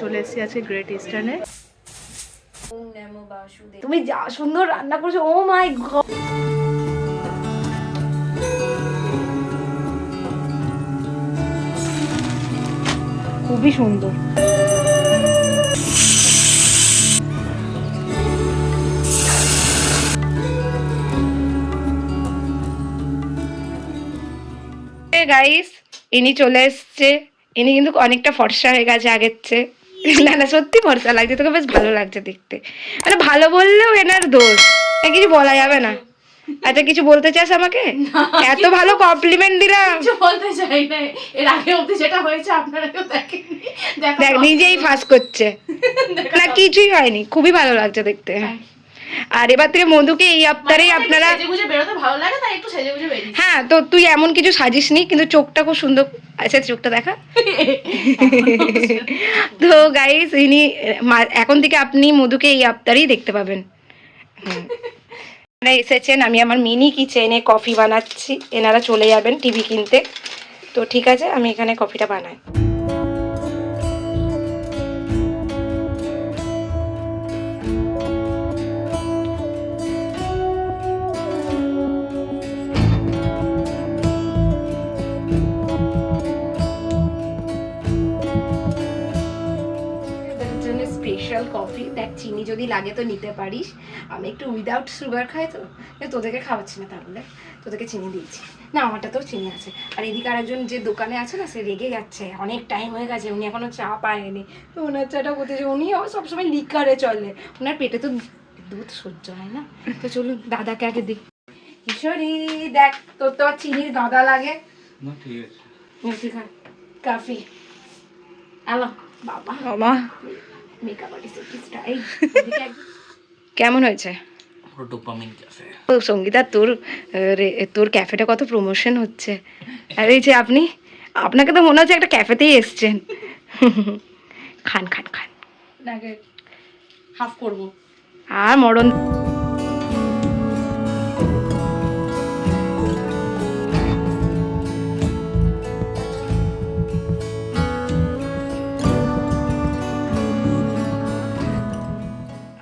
চলে এসেছি আজকে গ্রেট ইস্টার্নে। তুমি যা সুন্দর রান্না করছো, ও মাই গড। খুবই সুন্দর। গাইস, ইনি চলে এসছে। ইনি কিন্তু অনেকটা ফর্সা হয়ে গেছে আগের চেয়ে। না না, সত্যি ফর্সা লাগছে, তোকে বেশ ভালো লাগছে দেখতে। মানে ভালো বললেও এনার দোষ, কিছু বলা যাবে না। আচ্ছা, কিছু বলতে চাস আমাকে? এত ভালো কমপ্লিমেন্ট দিলাম। কিছু বলতে চাই না, এর আগে অবধি যেটা হয়েছে আপনারা কেউ দেখেননি। দেখ, নিজেই ফাঁস করছে। না, কিছুই হয়নি, খুবই ভালো লাগছে দেখতে। আর এবার থেকে মধুকে এই আফতারেই আপনারা সেজেগুজে বেরোতে ভালো লাগে, তাই একটু সেজেগুজে বেরিয়েছি। হ্যাঁ, তো তুই এমন কিছু সাজিসনি, কিন্তু চোখটা খুব সুন্দর। আচ্ছা, চোখটা দেখা। তো গাইস, ইনি এখন থেকে আপনি মধুকে এই আফতারেই দেখতে পাবেন। এসেছেন, আমি আমার মিনি কিচেনে কফি বানাচ্ছি। এনারা চলে যাবেন টিভি কিনতে। তো ঠিক আছে, আমি এখানে কফিটা বানাই। স্পেশাল কফি, দেখ চিনি যদি লাগে তো নিতে পারিস। আমি একটু উইদাউট সুগার খাই, তো তোদেরকে খাওয়াচ্ছি না, তাহলে তোদেরকে চিনি দিয়েছি না, আমারটা তো চিনি আছে। আর এদিকে আরেকজন যে দোকানে আছে না, সে রেগে যাচ্ছে, অনেক টাইম হয়ে গেছে, উনি এখনো চা পায়নি। তো ওনার চাটা করতেছে, উনি সবসময় লিকারে চলে, ওনার পেটে তো দুধ সহ্য হয় না। তো চলুন দাদাকে আগে দিই। কিশোরী, দেখ তোর তো আর চিনির গাঁদা লাগে না, ঠিক আছে। কফি হ্যালো বাবা, বাবা কেমন হয়েছে? সঙ্গীতা, তোর ক্যাফেটা কত প্রমোশন হচ্ছে। আর এই যে আপনাকে তো মনে হচ্ছে একটা ক্যাফেতেই এসছেন। খান খান খান, হাফ করবো আর মরণ।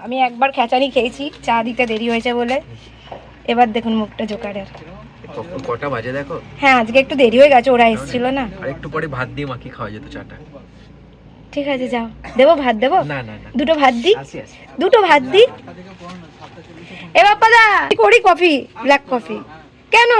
আমি একবার খেচারি খেয়েছি, চা দিতে দেরি হয়েছে বলে। এবার দেখুন মুখটা জোকারের। কটা বাজে দেখো? হ্যাঁ, আজকে একটু দেরি হয়ে গেছে, ওরা এসেছিল না। আর একটু পরে ভাত দিয়ে মাখি খাওয়া যেত চাটা। ঠিক আছে, যাও। দেবো ভাত, দেবো? না না না, দুটো ভাত দি, দুটো ভাত দি। এ বাপ্পাদা, করি কফি, ব্ল্যাক কফি। কেন?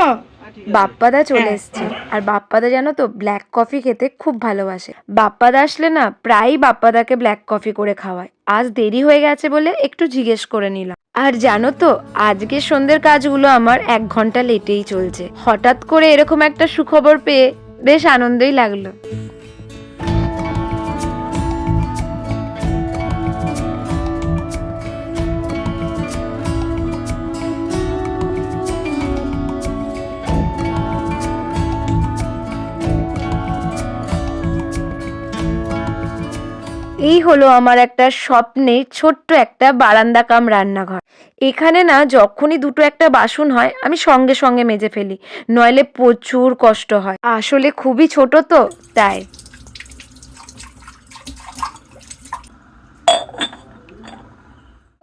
বাপ্পাদা চলে এসছে, আর বাপ্পাদা জানো তো ব্ল্যাক কফি খেতে খুব ভালোবাসে। বাপ্পাদা আসলে না প্রায়ই বাপ্পাদাকে ব্ল্যাক কফি করে খাওয়ায়। আজ দেরি হয়ে গেছে বলে একটু জিজ্ঞেস করে নিলাম। আর জানো তো, আজকে সন্ধ্যের কাজগুলো আমার 1 ঘন্টা লেটেই চলছে। হঠাৎ করে এরকম একটা সুখবর পেয়ে বেশ আনন্দই লাগলো। এই হলো আমার একটা স্বপ্নের ছোট্ট একটা বারান্দা কাম রান্নাঘর। এখানে না যখনই দুটো একটা বাসন হয় আমি সঙ্গে সঙ্গে মেজে ফেলি, নইলে প্রচুর কষ্ট হয়। আসলে খুবই ছোট তো, তাই।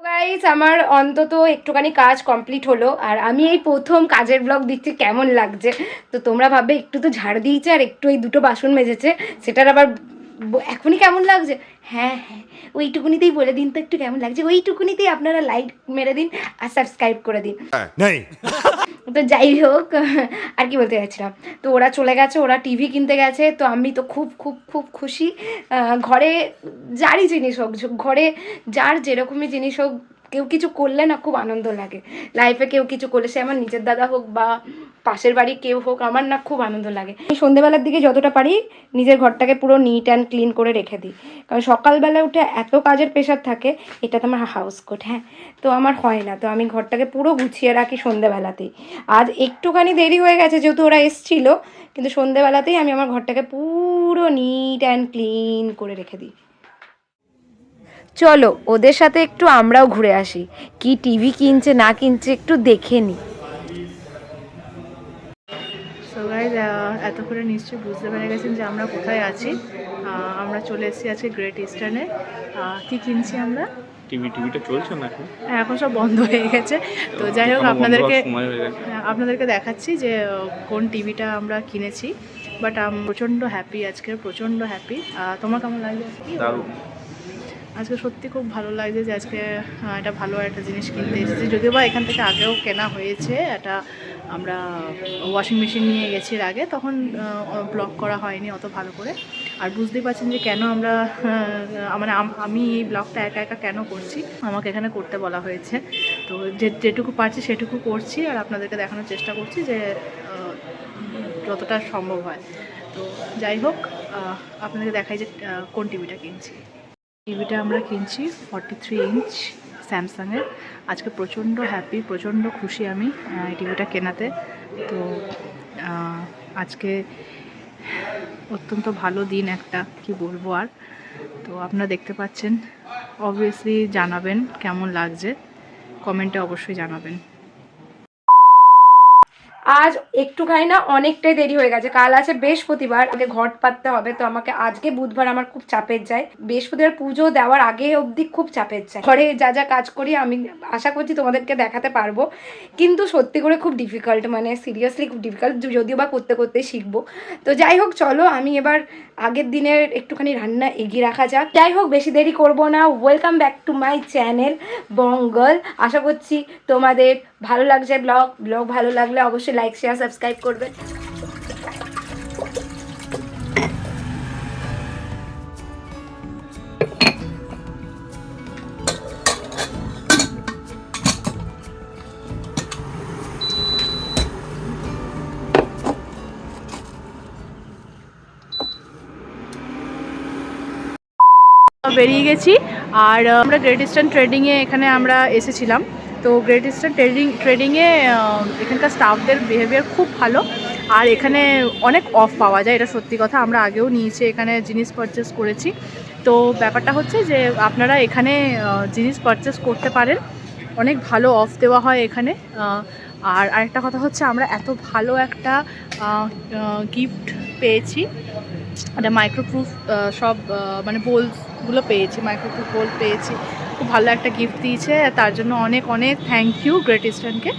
গাইস, আমার অন্তত একটুখানি কাজ কমপ্লিট হলো, আর আমি এই প্রথম কাজের ব্লগ দিচ্ছি, কেমন লাগছে? তো তোমরা ভাববে একটু তো ঝাড় দিয়েছে আর একটু এই দুটো বাসন মেজেছে, সেটার আবার এখনই কেমন লাগছে? হ্যাঁ হ্যাঁ, ওইটুকুনিতেই বলে দিন তো একটু কেমন লাগছে। ওইটুকুনিতেই আপনারা লাইক মেরে দিন আর সাবস্ক্রাইব করে দিন। তো যাই হোক, আর কি বলতে যাচ্ছিলাম, তো ওরা চলে গেছে, ওরা টিভি কিনতে গেছে। তো আমি তো খুব খুব খুব খুশি। ঘরে যারই জিনিস হোক, ঘরে যার যেরকমই জিনিস হোক, কেউ কিছু করলে না খুব আনন্দ লাগে। লাইফে কেউ কিছু করলে, সে আমার নিজের দাদা হোক বা পাশের বাড়ি কেউ হোক, আমার না খুব আনন্দ লাগে। আমি সন্ধেবেলার দিকে যতটা পারি নিজের ঘরটাকে পুরো নিট অ্যান্ড ক্লিন করে রেখে দিই, কারণ সকালবেলা উঠে এত কাজের প্রেশার থাকে। এটা তো আমার হাউস কোট, হ্যাঁ, তো আমার হয় না। তো আমি ঘরটাকে পুরো গুছিয়ে রাখি সন্ধেবেলাতেই। আজ একটুখানি দেরি হয়ে গেছে যেহেতু ওরা এসেছিলো, কিন্তু সন্ধেবেলাতেই আমি আমার ঘরটাকে পুরো নিট অ্যান্ড ক্লিন করে রেখে দিই। চলো ওদের সাথে একটু আমরাও ঘুরে আসি, কি টিভি কিনছে না কিনছে একটু দেখে নিই। সো গাইস, এতক্ষণে নিশ্চয়ই বুঝতে পেরে গেছেন যে আমরা কোথায় আছি। আমরা চলে এসেছি আজকে গ্রেট ইস্টার্নে। কি কিনছি আমরা? টিভিটা চলছে না এখন? হ্যাঁ, এখন সব বন্ধ হয়ে গেছে। তো যাই হোক আপনাদেরকে দেখাচ্ছি যে কোন টিভিটা আমরা কিনেছি। বাট প্রচণ্ড হ্যাপি, আজকে প্রচণ্ড হ্যাপি। তোমার কেমন লাগছে? দারুণ। আজকে সত্যি খুব ভালো লাগছে যে আজকে একটা ভালো একটা জিনিস কিনতে এসেছি। যদিও বা এখান থেকে আগেও কেনা হয়েছে, একটা আমরা ওয়াশিং মেশিন নিয়ে গেছি এর আগে, তখন ব্লগ করা হয়নি অত ভালো করে। আর বুঝতেই পারছেন যে কেন আমরা মানে আমি এই ব্লগটা একা একা কেন করছি, আমাকে এখানে করতে বলা হয়েছে। তো যেটুকু পারছি সেটুকু করছি, আর আপনাদেরকে দেখানোর চেষ্টা করছি যে যতটা সম্ভব হয়। তো যাই হোক, আপনাদেরকে দেখাই যে কোন টিভিটা কিনছি। টিভিটা আমরা কিনছি 43 ইঞ্চ স্যামসাংয়ের। আজকে প্রচণ্ড হ্যাপি, প্রচণ্ড খুশি আমি এই টিভিটা কেনাতে। তো আজকে অত্যন্ত ভালো দিন একটা, কি বলবো আর। তো আপনারা দেখতে পাচ্ছেন, অবভিয়াসলি জানাবেন কেমন লাগছে, কমেন্টে অবশ্যই জানাবেন। আজ একটুখানি না অনেকটাই দেরি হয়ে গেছে। কাল আছে বৃহস্পতিবার, আগে ঘট পাততে হবে, তো আমাকে আজকে বুধবার আমার খুব চাপের যায়। বৃহস্পতিবার পুজো দেওয়ার আগে অবধি খুব চাপের যায়। ঘরে যা যা কাজ করি আমি আশা করছি তোমাদেরকে দেখাতে পারবো, কিন্তু সত্যি করে খুব ডিফিকাল্ট, মানে সিরিয়াসলি খুব ডিফিকাল্ট, যদিও বা করতে করতে শিখবো। তো যাই হোক, চলো আমি এবার আগের দিনের একটুখানি রান্না এগিয়ে রাখা যাক। যাই হোক, বেশি দেরি করবো না। Welcome back to my channel বঙ্গল। আশা করছি তোমাদের ভালো লাগছে ব্লগ ভালো লাগলে অবশ্যই লাইক শেয়ার সাবস্ক্রাইব করবেন। বেরিয়ে গেছি, আর আমরা গ্রেট ইস্টার্ন ট্রেডিংয়ে এখানে আমরা এসেছিলাম। তো গ্রেট ইস্টার্ন ট্রেডিংয়ে এখানকার স্টাফদের বিহেভিয়ার খুব ভালো, আর এখানে অনেক অফ পাওয়া যায়, এটা সত্যি কথা। আমরা আগেও নিয়েছি, এখানে জিনিস পারচেস করেছি। তো ব্যাপারটা হচ্ছে যে আপনারা এখানে জিনিস পারচেস করতে পারেন, অনেক ভালো অফ দেওয়া হয় এখানে। আর আরেকটা কথা হচ্ছে, আমরা এত ভালো একটা গিফট পেয়েছি, একটা মাইক্রোপ্রুফ সব মানে বোলসগুলো পেয়েছি, মাইক্রোপ্রুফ বোল পেয়েছি। খুব ভালো একটা গিফট দিয়েছে, তার জন্য অনেক অনেক থ্যাংক ইউ গ্রেট ইস্টার্নকে।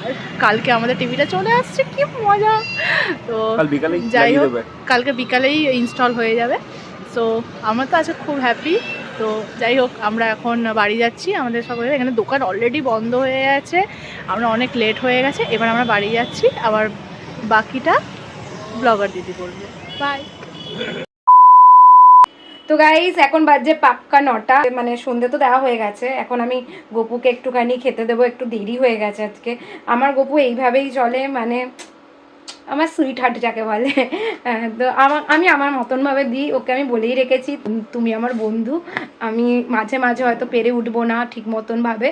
আর কালকে আমাদের টিভিটা চলে আসছে, কি মজা। তো যাই হোক, কালকে বিকালেই ইনস্টল হয়ে যাবে। সো আমরা তো আজকে খুব হ্যাপি। তো যাই হোক, আমরা এখন বাড়ি যাচ্ছি। আমাদের সকলের এখানে দোকান অলরেডি বন্ধ হয়ে গেছে, আমরা অনেক লেট হয়ে গেছে। এবার আমরা বাড়ি যাচ্ছি, আবার বাকিটা ব্লগার দিদি বলবে। বাই। তো গাইস, এখন বাজে পাক্কা 9টা, মানে সন্ধে তো দেওয়া হয়ে গেছে। এখন আমি গপুকে একটুখানি খেতে দেবো, একটু দেরি হয়ে গেছে আজকে। আমার গপু এইভাবেই চলে, মানে আমার সুইট হার্ট যাকে বলে। তো আমি আমার মতনভাবে দিই ওকে। আমি বলেই রেখেছি, তুমি আমার বন্ধু, আমি মাঝে মাঝে হয়তো পেরে উঠবো না ঠিক মতনভাবে,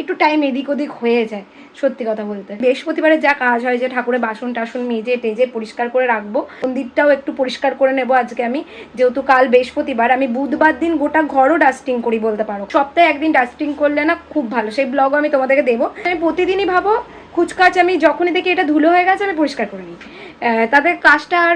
একটু টাইম এদিক ওদিক হয়ে যায়, সত্যি কথা বলতে। বৃহস্পতিবারে যা কাজ হয়, যে ঠাকুরের বাসন টাসন মেজে টেজে পরিষ্কার করে রাখবো, মন্দিরটাও একটু পরিষ্কার করে নেবো আজকে আমি, যেহেতু কাল বৃহস্পতিবার। আমি বুধবার দিন গোটা ঘরও ডাস্টিং করি বলতে পারো, সপ্তাহে একদিন ডাস্টিং করলে না খুব ভালো। সেই ব্লগও আমি তোমাদেরকে দেবো। আমি প্রতিদিনই ভাবো কুচকাচ আমি যখনই দেখি এটা ধুলো হয়ে গেছে আমি পরিষ্কার করে নিই, তাদের কাজটা আর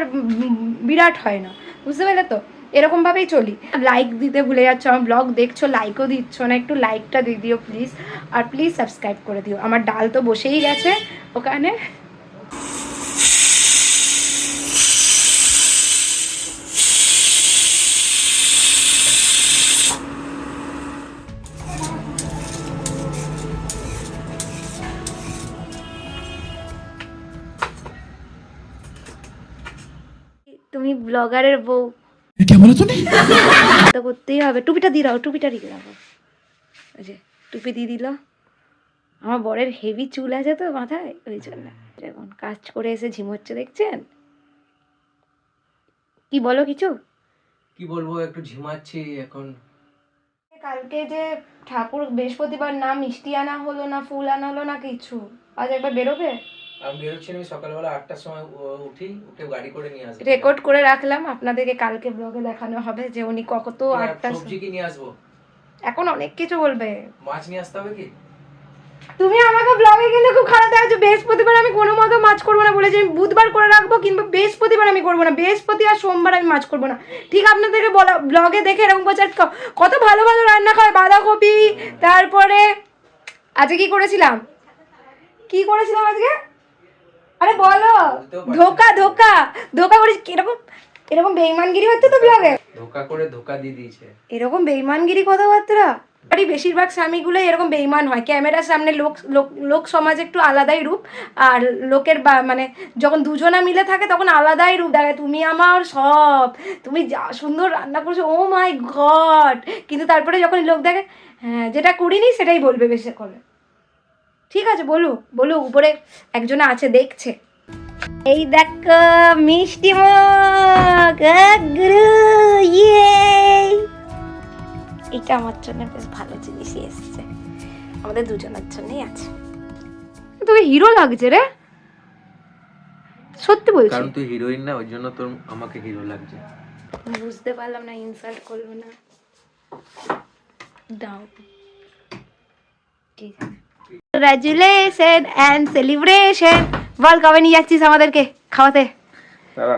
বিরাট হয় না, বুঝতে পারলে তো। এরকমভাবেই চলি। লাইক দিতে ভুলে যাচ্ছ, আমার ব্লগ দেখছো লাইকও দিচ্ছ না, একটু লাইকটা দিয়ে দিও প্লিজ। আর প্লিজ সাবস্ক্রাইব করে দিও। আমার ডাল তো বসেই গেছে ওখানে। তুমি ব্লগারের বউ, তো করতেই হবে। টুপিটা দিয়ে দাও, টুপিটা দিয়ে রাখো। ওই যে টুপি দিয়ে দিল। আমার বরের হেভি চুল আছে তো মাথায়, ওই জন্য। এখন কাজ করে এসে ঝিমোচ্ছে, দেখছেন? কি বলো কিছু? কি বলবো, একটু ঝিমাচ্ছি এখন। কালকে যে ঠাকুর বৃহস্পতিবার, না মিষ্টি আনা হলো, না ফুল আনা হলো, না কিছু। আজ একবার বেরোবে? আমি বেরোচ্ছি, আমি সকালবেলা 8টার সময় উঠে গাড়ি করে নিয়ে আসবো। রেকর্ড করে রাখলাম, আপনাদেরকে কালকে ব্লগে দেখানো হবে যে উনি কত 8টা। সবজি কি নিয়ে আসবো? এখন অনেক কিছু বলবে। মাছ নিয়ে আসতে হবে কি? তুমি আমাকে ব্লগে কিন্তু খুব খারাপ দেখাচ্ছ। বৃহস্পতিবার আমি কোনো মতো মাছ করবো না বলেছি, আমি বুধবার করে রাখবো, কিংবা বৃহস্পতিবার আমি করবো না, বৃহস্পতি আর সোমবার আমি মাছ করবো না। ঠিক আপনাদেরকে বলা ব্লগে দেখে এরকম করছে, কত ভালো ভালো রান্না খায়, বাঁধাকপি, তারপরে আজকে কি করেছিলাম আজকে, আরে বলো, ধোকা ধোকা ধোকা করেছি। এরকম এরকম বেইমানগিরি হচ্ছে তো ব্লগে, ধোকা করে ধোকা দিয়ে দিয়েছে। এরকম বেইমানগিরি কথাবার্তা। বাড়ি বেশিরভাগ স্বামীগুলো এরকম বেইমান হয়। ক্যামেরার সামনে লোক সমাজ একটু আলাদাই রূপ, আর লোকের মানে যখন দুজনা মিলে থাকে তখন আলাদাই রূপ দেখে। তুমি আমার সব, তুমি যা সুন্দর রান্না করছো, ও মাই গড। কিন্তু তারপরে যখন লোক দেখে, হ্যাঁ যেটা করিনি সেটাই বলবে বেশি করে। ঠিক আছে, বলুক, উপরে একজনে আছে দেখছে। এই দেখো মিষ্টি মুখ, এটা আমার জন্য বেশ ভালো জিনিসই এসছে, আমাদের দুজনের জন্যই আছে। তোকে হিরো লাগছে রে, সত্যি বলছি। কারণ তুই হিরোইন না, ওই জন্য তোর আমাকে হিরো লাগছে। বুঝতে পারলাম না, ইনসাল্ট করবো না, দাও। ঠিক আছে, কংগ্রাচুলেশন এন্ড সেলিব্রেশন। বল কবে নিয়ে যাচ্ছিস আমাদেরকে খাওয়াতে? দাদা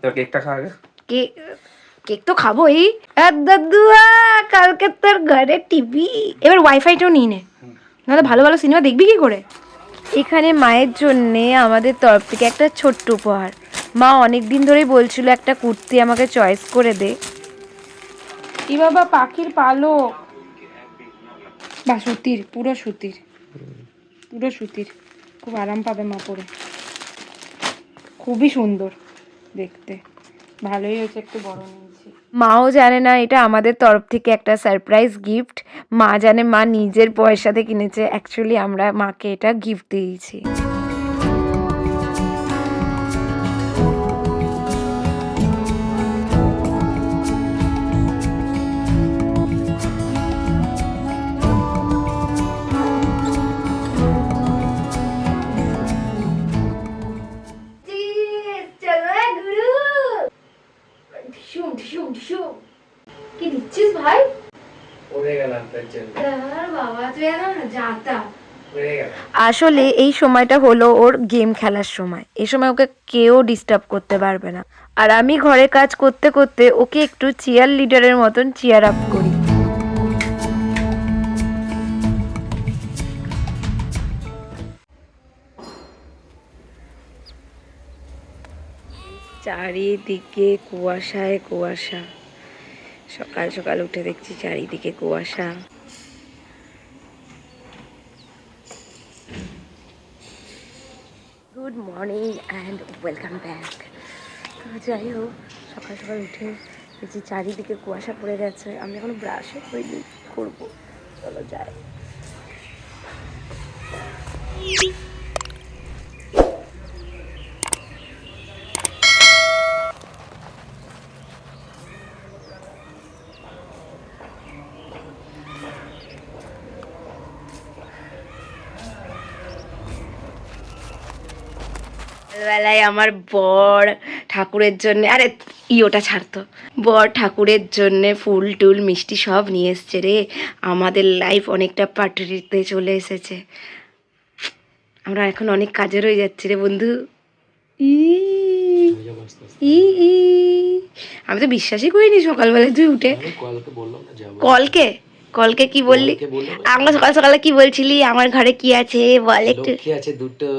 তোর কেকটা খা আগে। কেক তো খাবোই। দাদুয়া কালকে তোর ঘরে টিভি, এবার ওয়াইফাইটাও নিয়ে নে, নাহলে ভালো ভালো সিনেমা দেখবি কি করে। এখানে মায়ের জন্যে আমাদের তরফ থেকে একটা ছোট্ট উপহার। মা অনেক দিন ধরেই বলছিল একটা কুর্তি আমাকে চয়েস করে দে। ই বাবা, পাখির পালক, বা সুতির, পুরো সুতির, খুব আরাম পাবে মা পরে, খুবই সুন্দর দেখতে, ভালোই হয়েছে, একটু বড় নিয়েছি। মাও জানে না এটা আমাদের তরফ থেকে একটা সারপ্রাইজ গিফট। মা জানে মা নিজের পয়সাতে কিনেছে, অ্যাকচুয়ালি আমরা মাকে এটা গিফট দিয়েছি। কি দিচ্ছিস ভাই? পড়ে গেলাম তার জন্য। বাবা তুই এখন যাতা। পড়ে গেলাম। আসলে এই সময়টা হলো ওর গেম খেলার সময়, এই সময় ওকে কেউ ডিস্টার্ব করতে পারবে না। আর আমি ঘরে কাজ করতে করতে ওকে একটু চিয়ার লিডারের মতন চিয়ার আপ করি। চারিদিকে কুয়াশায় কুয়াশা, সকাল সকাল উঠে দেখছি চারিদিকে কুয়াশা। Good morning and welcome back. তো যাই হোক, সকাল সকাল উঠে দেখছি চারিদিকে কুয়াশা পড়ে গেছে। আমি এখনো ব্রাশও করিনি, করবো, চলো যাই। বেলায় আমার বর ঠাকুরের জন্য, আরে ওটা ছাড়তো, বর ঠাকুরের জন্যে ফুল টুল মিষ্টি সব নিয়ে এসছে রে। আমাদের লাইফ অনেকটা পার্টিতে চলে এসেছে, আমরা এখন অনেক কাজে রয়ে যাচ্ছি রে বন্ধু। আমি তো বিশ্বাসই করিনি সকালবেলায় তুই উঠে। কলকে কি বললি? আমরা সকাল সকালে কি বলছিলি? আমার ঘরে কি আছে বল একটু। লক্ষ্মী আছে দুটো,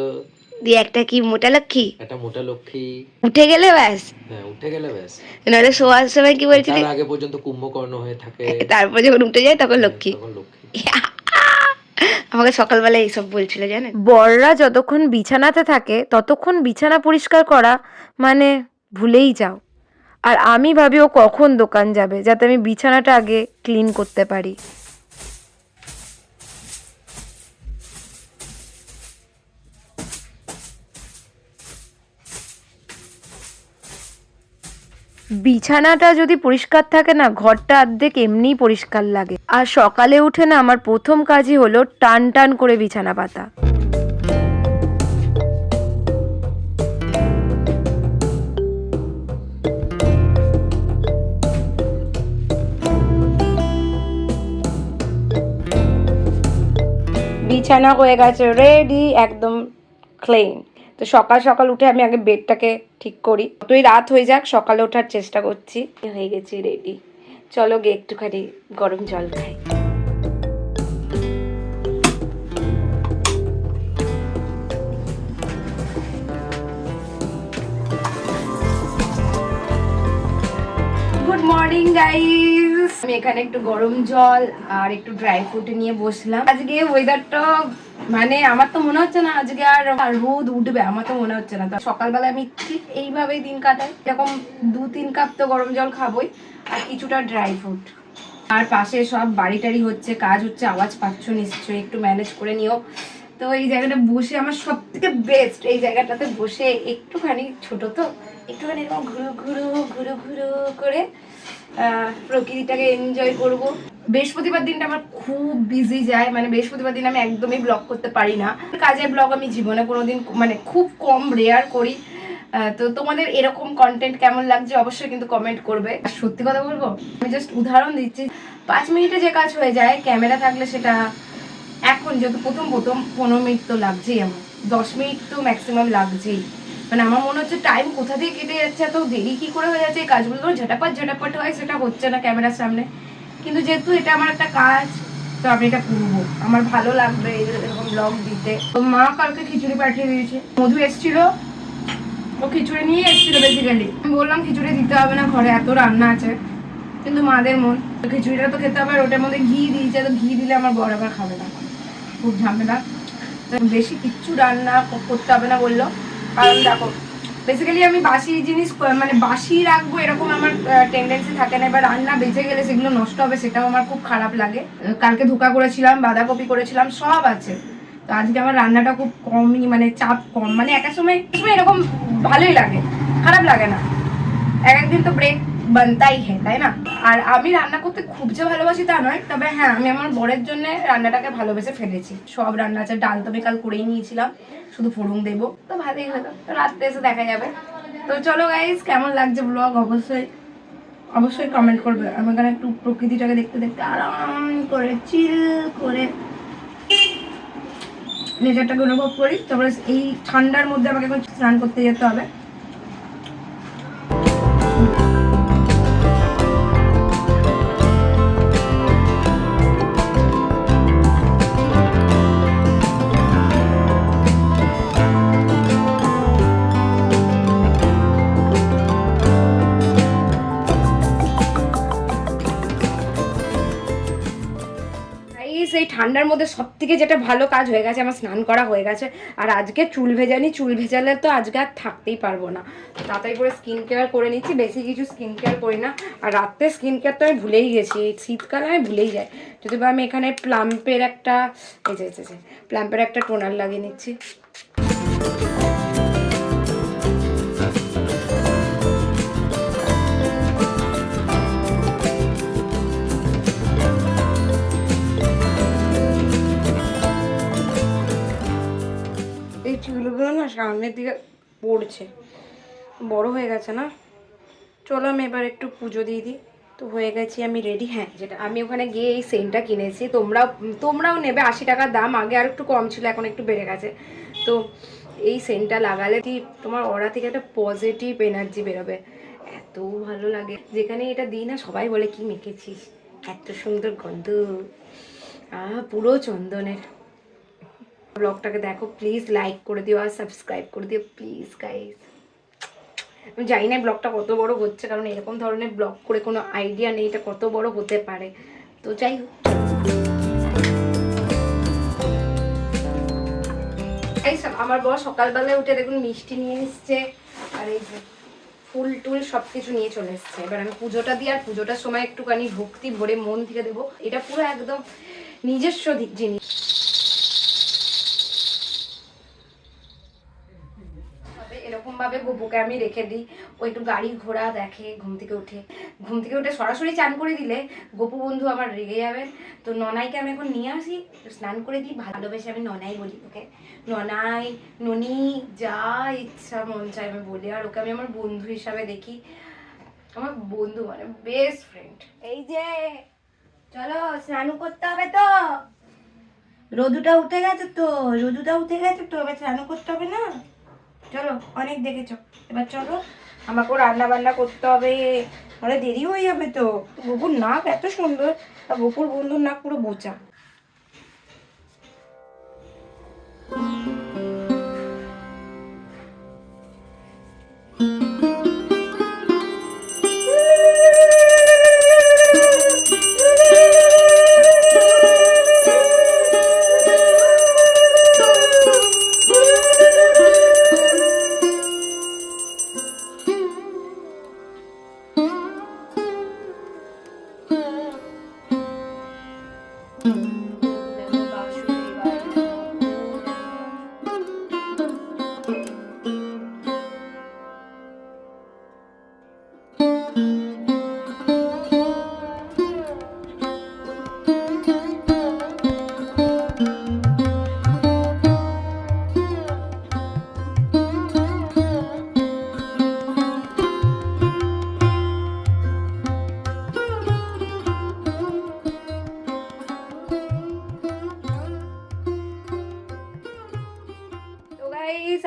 দিয়ে একটা কি মোটা লক্ষ্মী, একটা মোটা লক্ষ্মী। উঠে গেলে ব্যাস, হ্যাঁ উঠে গেলে ব্যাস। নাহলে শোয়ার সময় কি বলছিলি? তার আগে পর্যন্ত কুম্ভকর্ণ হয়ে থাকে, তারপর যখন উঠে যায় তখন লক্ষ্মী। তখন লক্ষ্মী। আমাকে সকালবেলা এইসব বলছিল জানেন। বড়রা যতক্ষণ বিছানাতে থাকে ততক্ষণ বিছানা পরিষ্কার করা মানে ভুলেই যাও। আর আমি ভাবি ও কখন দোকান যাবে যাতে আমি বিছানাটা আগে ক্লিন করতে পারি। বিছানাটা যদি পরিষ্কার থাকে না, ঘরটা অর্ধেক এমনিই পরিষ্কার লাগে। আর সকালে উঠে না আমার প্রথম কাজই হলো টান টান করে বিছানা পাতা। বিছানা হয়ে গেছে রেডি, একদম ক্লিন। তো সকাল সকাল উঠে আমি আগে বেডটাকে ঠিক করি, যতই রাত হয়ে যাক সকালে ওঠার চেষ্টা করছি। হয়ে গেছি রেডি, চলো গিয়ে একটুখানি গরম জল খাই। গুড মর্নিং গাইস, আমি এখানে একটু গরম জল আর একটু ড্রাই ফ্রুট নিয়ে বসলাম। আজকে ওয়েদারটা মানে আমার তো মনে হচ্ছে না আজকে আর রোদ উঠবে, আমার তো মনে হচ্ছে না। তো সকালবেলা আমি ঠিক এইভাবেই দিন কাটাই, এরকম 2-3 কাপ তো গরম জল খাবোই আর কিছুটা ড্রাই ফ্রুট। আর পাশে সব বাড়ি টাড়ি হচ্ছে, কাজ হচ্ছে, আওয়াজ পাচ্ছ নিশ্চয়ই, একটু ম্যানেজ করে নিও। তো এই জায়গাটা বসে আমার সব থেকে বেস্ট, এই জায়গাটাতে বসে একটুখানি, ছোট তো একটুখানি এরকম ঘুরু ঘুরু ঘুরু ঘুরু করে প্রকৃতিটাকে এনজয় করব। বৃহস্পতিবার দিনটা আমার খুব বিজি যায়, মানে বৃহস্পতিবার দিন আমি একদমই ব্লগ করতে পারি না। কাজের ব্লগ আমি জীবনে কোনোদিন মানে খুব কম রেয়ার করি। তো তোমাদের এরকম কন্টেন্ট কেমন লাগছে অবশ্যই কিন্তু কমেন্ট করবে। আর সত্যি কথা বলবো, আমি জাস্ট উদাহরণ দিচ্ছি, 5 মিনিটে যে কাজ হয়ে যায় ক্যামেরা থাকলে সেটা এখন যেহেতু প্রথম 15 মিনিট তো লাগছেই, আমার 10 মিনিট তো ম্যাক্সিমাম লাগছেই। মানে আমার মনে হচ্ছে টাইম কোথা দিয়ে কেটে যাচ্ছে, এত দেরি কি করে হয়ে যাচ্ছে, এই কাজগুলো তো ঝটাপট হয়, সেটা হচ্ছে না ক্যামেরার সামনে। কিন্তু যেহেতু এটা আমার একটা কাজ, তো আমি এটা করবো, আমার ভালো লাগবে এরকম ব্লগ দিতে। তো মা কালকে খিচুড়ি পাঠিয়ে দিয়েছে, মধু এসেছিল, ও খিচুড়ি নিয়ে এসেছিল বেসিক্যালি। আমি বললাম খিচুড়ি দিতে হবে না, ঘরে এত রান্না আছে, কিন্তু মাদের মন, তো খিচুড়িটা তো খেতে হবে। আর ওটার মধ্যে ঘি দিয়েছে, তো ঘি দিলে আমার বর আবার খাবে না, খুব ঝামেলা। বেশি কিচ্ছু রান্না করতে হবে না বললো, কারণ দেখো বেসিক্যালি আমি বাসি জিনিস মানে বাসি রাখবো এরকম আমার টেন্ডেন্সি থাকে না। এবার রান্না বেঁচে গেলে সেগুলো নষ্ট হবে, সেটাও আমার খুব খারাপ লাগে। কালকে ধোকা করেছিলাম, বাঁধাকপি করেছিলাম, সব আছে। তো আজকে আমার রান্নাটা খুব কমই, মানে চাপ কম, মানে একা সময় এরকম ভালোই লাগে, খারাপ লাগে না। একদিন তো ব্রেক বানতাই হ্যাঁ, তাই না? আর আমি রান্না করতে খুব যে ভালোবাসি তা নয়, তবে হ্যাঁ আমি আমার বরের জন্য রান্নাটাকে ভালোবেসে ফেলেছি। সব রান্না আছে, ডাল তো আমি কাল করেই নিয়েছিলাম, শুধু ফোড়ন দেবো, তো ভালোই হলো। তো রাত্রে এসে দেখা যাবে। তো চলো গাইস, কেমন লাগছে ব্লগ অবশ্যই কমেন্ট করবে। আমি এখানে একটু প্রকৃতিটাকে দেখতে দেখতে আরাম করে চিল করে নেচারটাকে অনুভব করি। তারপরে এই ঠান্ডার মধ্যে আমাকে এখন স্নান করতে যেতে হবে। এই ঠান্ডার মধ্যে সব থেকে যেটা ভালো কাজ হয়ে গেছে, আমার স্নান করা হয়ে গেছে। আর আজকে চুল ভেজানি, চুল ভেজালে তো আজকে আর থাকতেই পারবো না, তাড়াতাড়ি করে স্কিন কেয়ার করে নিচ্ছি। বেশি কিছু স্কিন কেয়ার করি না, আর রাত্রে স্কিন কেয়ার তো আমি ভুলেই গেছি, শীতকালে আমি ভুলেই যাই। যদি বা আমি এখানে প্লাম্পের একটা প্লাম্পের একটা টোনার লাগিয়ে নিচ্ছি। এই চুলগুলো না সামনের দিকে পড়ছে, বড় হয়ে গেছে না। চলো আমি এবার একটু পুজো দিয়ে দিই। তো হয়ে গেছি আমি রেডি। হ্যাঁ, যেটা আমি ওখানে গিয়ে এই সেন্টটা কিনেছি, তোমরাও নেবে, 80 টাকার দাম, আগে আর একটু কম ছিল, এখন একটু বেড়ে গেছে। তো এই সেন্টটা লাগালে তোমার অরা থেকে একটা পজিটিভ এনার্জি বেরোবে, এত ভালো লাগে। যেখানে এটা দিই না সবাই বলে কি মেখেছিস, এত সুন্দর গন্ধ, পুরো চন্দনের। ব্লগটাকে দেখো, প্লিজ লাইক করে দিও আর সাবস্ক্রাইব করে দিও প্লিজ গাইস। আমি জানি না ব্লগটা কত বড় হচ্ছে, কারণ এরকম ধরনের ব্লগ করে কোনো আইডিয়া নেই এটা কত বড় হতে পারে। তো যাই হোক, এই আমার বর সকালবেলায় উঠে দেখুন মিষ্টি নিয়ে এসছে, আর এই যে ফুল টুল সব কিছু নিয়ে চলে এসছে। এবার আমি পুজোটা দিই, আর পুজোটার সময় একটুখানি ভক্তি ভরে মন থেকে দেবো। এটা পুরো একদম নিজস্ব জিনিস। এরকম ভাবে গোপুকে আমি রেখে দিই, ও একটু গাড়ি ঘোড়া দেখে, ঘুম থেকে উঠে সরাসরি চান করে দিলে গোপু বন্ধু আমার রেগে যাবে। তো ননাইকে আমি এখন নিয়ে আসি, স্নান করে দিই, ভালোবেসে আমি ননাই বলি ওকে, ননাই ননি যা ইচ্ছা মন চায় আমি বলি। আর ওকে আমি আমার বন্ধু হিসাবে দেখি, আমার বন্ধু মানে বেস্ট ফ্রেন্ড। এই যে চলো স্নান করতে হবে, তো রোদুটা উঠে গেছে তো, এবার স্নান করতে হবে না? চলো, অনেক দেখেছো, এবার চলো, আমাকেও রান্না বান্না করতে হবে, অনেক দেরি হয়ে যাবে তো। বকুর নাক এত সুন্দর, আর বকুর বন্ধুর নাক পুরো বোচা।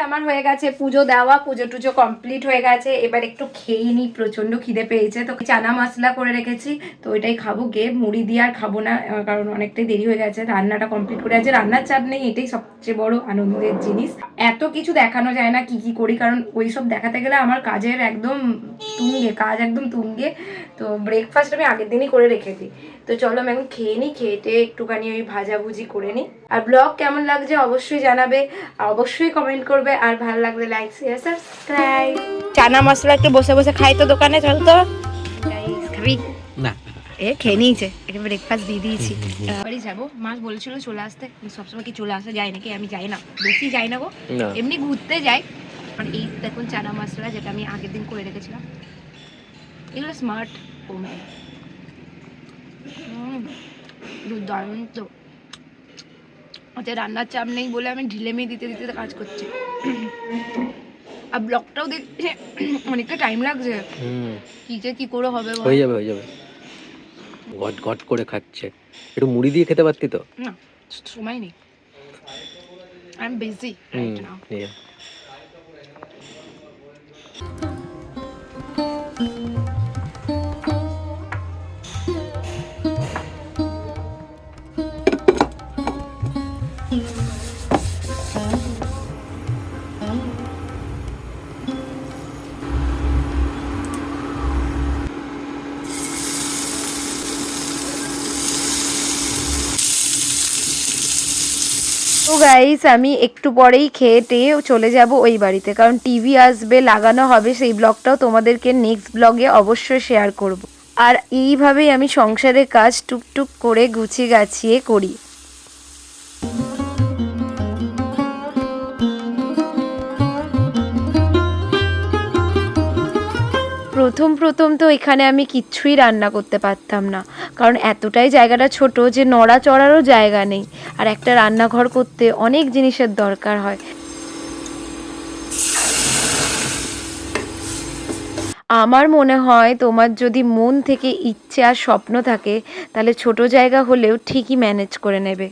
আমার হয়ে গেছে পুজো দেওয়া, পুজো টুজো কমপ্লিট হয়ে গেছে। এবার একটু খেয়ে নিই, প্রচন্ড খিদে পেয়েছে। তো চানা মশলা করে রেখেছি, তো ওইটাই খাবো গে। মুড়ি দিয়ে আর খাবো না, কারণ অনেকটাই দেরি হয়ে গেছে। রান্নাটা কমপ্লিট করে আছে, রান্নার চাপ নেই, এটাই সবচেয়ে বড় আনন্দের জিনিস। এত কিছু দেখানো যায় না কি কি করি, কারণ ওইসব দেখাতে গেলে আমার কাজের একদম কাজ একদম তুঙ্গে। তো ব্রেকফাস্ট আমি আগের দিনই করে রেখে দিই। তো চলো আমি এখন খেয়ে নিই, খেয়েটে একটুখানি ওই ভাজাভুজি করে নিই। আর ব্লগ কেমন লাগছে অবশ্যই জানাবে, অবশ্যই কমেন্ট করবে, আর ভালো লাগলে like share subscribe. Chana masala একটু বসে বসে খাই তো দোকানে, চল তো। খাবি না? খেয়ে নিয়েছে, একে ব্রেকফাস্ট দিয়ে দিয়েছি। বাড়ি যাবো, মা বলেছিল চলে আসতে, সবসময় কি চলে আসা যায় নাকি? আমি যাই না, বেশি যাই না গো, এমনি ঘুরতে যাই। আর এই দেখুন চানা মশলা, যেটা আমি আগের দিন করে রেখেছিলাম, এগুলো স্মার্ট ওমেন, দুর্দান্ত। ওতে রান্নার চাপ নেই বলে আমি ঢিলেমি দিতে দিতে কাজ করছি। আর ব্লগটাও দেখছে অনেকটা টাইম লাগছে, কি করে হবে? হয়ে যাবে ঘট ঘট করে খাচ্ছে। একটু মুড়ি দিয়ে খেতে পারতি তো। না, সময় নেই, I am busy right now. তো গাইস, আমি একটু পরেই খেয়ে টেয়ে চলে যাব ওই বাড়িতে, কারণ টিভি আসবে, লাগানো হবে। সেই ব্লগটাও তোমাদেরকে নেক্সট ব্লগে অবশ্যই শেয়ার করব। আর এইভাবেই আমি সংসারের কাজ টুকটুক করে গুছিয়ে গাছিয়ে করি। প্রথম তো এখানে আমি কিচ্ছুই রান্না করতে পারতাম না, কারণ এতটাই জায়গাটা ছোট যে নড়াচড়ারও জায়গা নেই। আর একটা রান্নাঘর করতে অনেক জিনিসের দরকার হয়। আমার মনে হয় তোমার যদি মন থেকে ইচ্ছে আর স্বপ্ন থাকে, তাহলে ছোট জায়গা হলেও ঠিকই ম্যানেজ করে নেবে।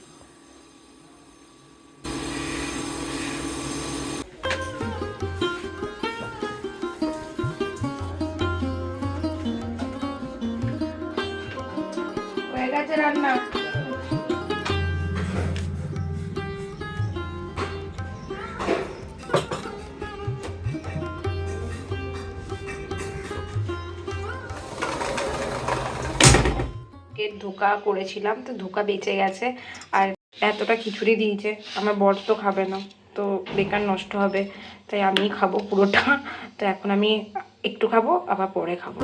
হয়ে গেছে রান্না। ধোকা করেছিলাম, তো ধোকা বেঁচে গেছে। আর এতটা খিচুড়ি দিয়েছে, আমার বর তো খাবে না, তো বেকার নষ্ট হবে, তাই আমিই খাবো পুরোটা। তো এখন আমি একটু খাবো, আবার পরে খাবো।